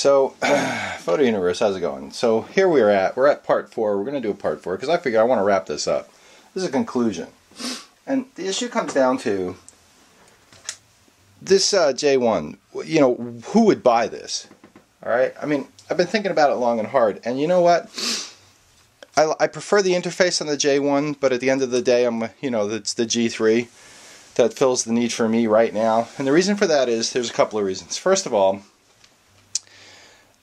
So, Photo Universe, how's it going? So here we're at part 4. We're going to do a part 4 because I figure I want to wrap this up. This is a conclusion. And the issue comes down to this J1. You know, who would buy this? Alright? I mean, I've been thinking about it long and hard. And you know what? I prefer the interface on the J1, but at the end of the day, it's the G3 that fills the need for me right now. And the reason for that is, there's a couple of reasons. First of all,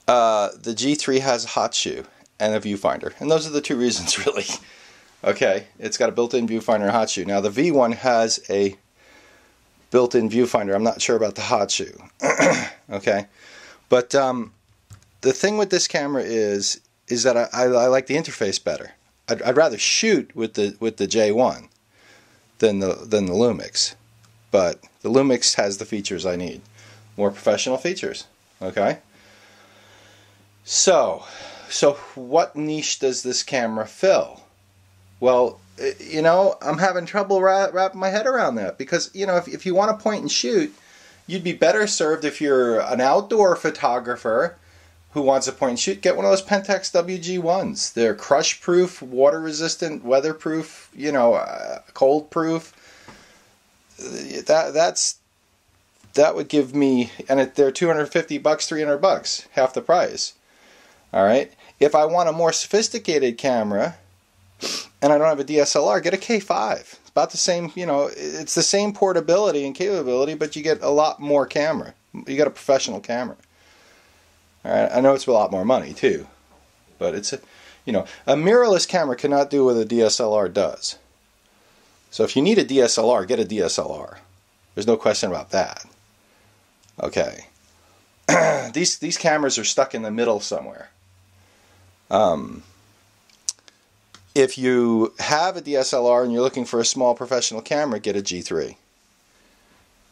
the G3 has a hot shoe and a viewfinder, and those are the two reasons really. Okay, it's got a built-in viewfinder and a hot shoe. Now the V1 has a built-in viewfinder. I'm not sure about the hot shoe. Okay, but the thing with this camera is that I like the interface better. I'd rather shoot with the J1 than the Lumix, but the Lumix has the features I need, more professional features. Okay. So what niche does this camera fill? Well, you know, I'm having trouble wrapping my head around that, because, you know, if you want to point and shoot, you'd be better served if you're an outdoor photographer who wants to point and shoot. Get one of those Pentax WG1s. They're crush-proof, water-resistant, weather-proof, you know, cold-proof. That would give me, and they're $250, $300, half the price. Alright, if I want a more sophisticated camera and I don't have a DSLR, get a K5. It's about the same, you know, it's the same portability and capability, but you get a lot more camera. You get a professional camera. Alright, I know it's a lot more money too, but it's a, you know, a mirrorless camera cannot do what a DSLR does. So if you need a DSLR, get a DSLR. There's no question about that. Okay. These cameras are stuck in the middle somewhere. If you have a DSLR and you're looking for a small professional camera, get a G3.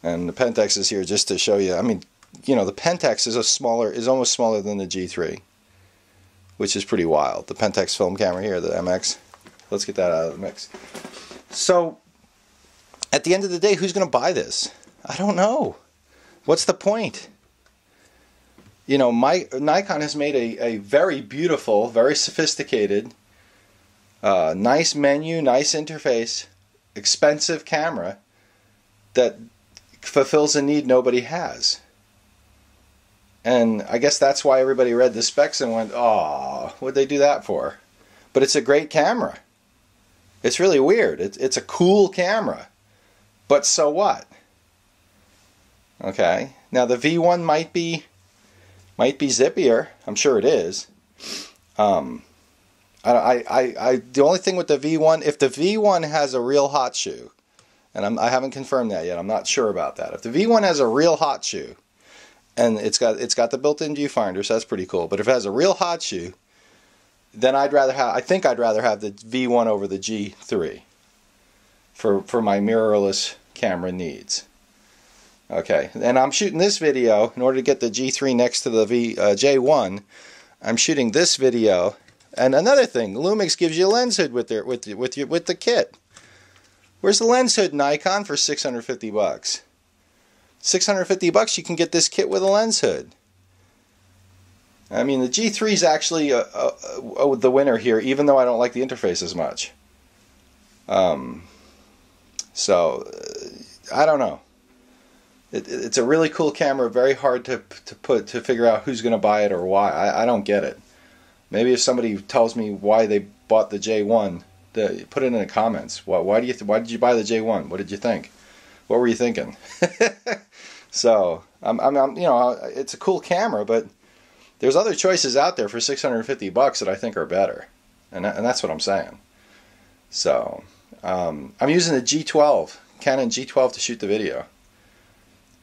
And the Pentax is here just to show you. I mean, you know, the Pentax is almost smaller than the G3, which is pretty wild. The Pentax film camera here, the MX. Let's get that out of the mix. So, at the end of the day, who's going to buy this? I don't know. What's the point? You know, Nikon has made a very beautiful, very sophisticated, nice menu, nice interface, expensive camera that fulfills a need nobody has. And I guess that's why everybody read the specs and went, "Oh, what'd they do that for?" But it's a great camera. It's really weird. It's a cool camera. But so what? Okay. Now the V1 might be zippier. I'm sure it is. The only thing with the V1, if the V1 has a real hot shoe, and I haven't confirmed that yet. I'm not sure about that. If the V1 has a real hot shoe, and it's got the built-in viewfinder, so that's pretty cool. But if it has a real hot shoe, then I think I'd rather have the V1 over the G3 for my mirrorless camera needs. Okay, and I'm shooting this video in order to get the G3 next to the J1. I'm shooting this video, and another thing, Lumix gives you a lens hood with the kit. Where's the lens hood, Nikon, for $650? $650, you can get this kit with a lens hood. I mean, the G3 is actually the winner here, even though I don't like the interface as much. So I don't know. It's a really cool camera, very hard to figure out who's going to buy it or why. I don't get it. Maybe if somebody tells me why they bought the J1, put it in the comments. Why did you buy the J1? What did you think? What were you thinking? So you know, it's a cool camera, but there's other choices out there for $650 that I think are better, and that's what I'm saying. So I'm using the G12, Canon G12 to shoot the video.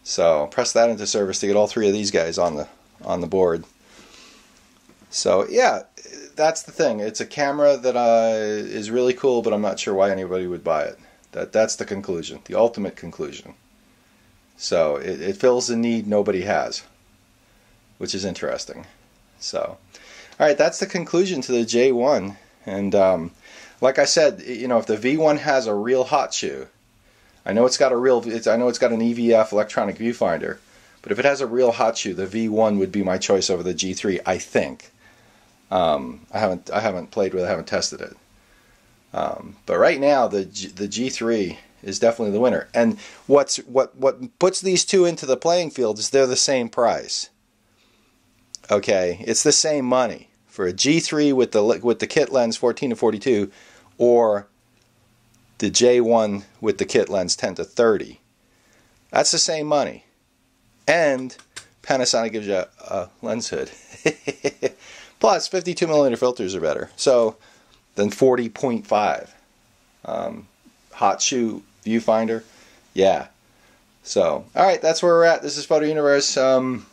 So press that into service to get all three of these guys on the board. So yeah, that's the thing. It's a camera that is really cool, but I'm not sure why anybody would buy it. That's the conclusion, the ultimate conclusion. So it fills a need nobody has, which is interesting. So, all right, that's the conclusion to the J1. And like I said, you know, if the V1 has a real hot shoe, I know it's got an EVF electronic viewfinder, But if it has a real hot shoe, the V1 would be my choice over the G3, I think. I haven't played with it, I haven't tested it. But right now, the G3 is definitely the winner. And what puts these two into the playing field is they're the same price. Okay, it's the same money for a G3 with the kit lens 14 to 42, or the J1 with the kit lens 10 to 30. That's the same money. And Panasonic gives you a lens hood. Plus, 52mm filters are better. So, than 40.5. Hot shoe viewfinder. Yeah. So, alright, that's where we're at. This is Photo Universe. Doing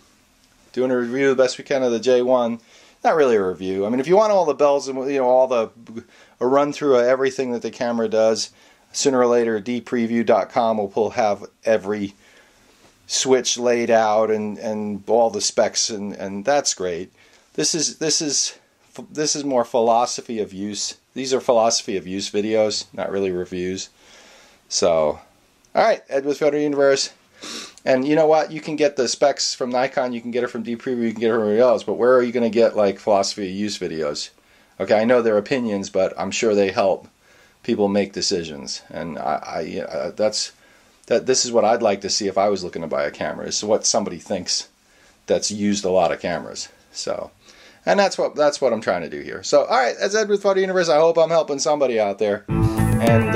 a review the best we can of the J1. Not really a review. I mean, if you want all the bells and, you know, a run through of everything that the camera does, sooner or later, dpreview.com will have every switch laid out and all the specs, and that's great. This is more philosophy of use. These are philosophy of use videos, not really reviews. So, alright, Ed with Photo Universe. And you know what? You can get the specs from Nikon, you can get it from dpreview, you can get it from everybody else, but where are you going to get like philosophy of use videos? Okay, I know they're opinions, but I'm sure they help people make decisions. And this is what I'd like to see if I was looking to buy a camera. Is what somebody thinks that's used a lot of cameras. So, and that's what I'm trying to do here. So, all right, that's Ed with Photo Universe. I hope I'm helping somebody out there, and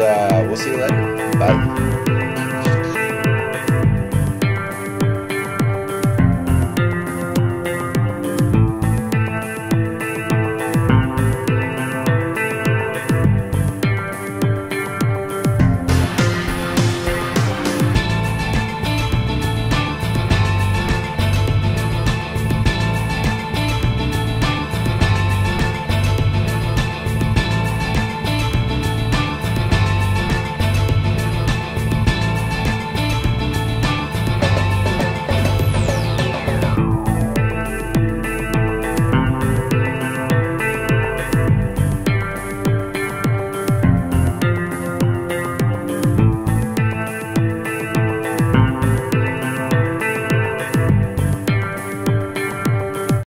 we'll see you later. Bye.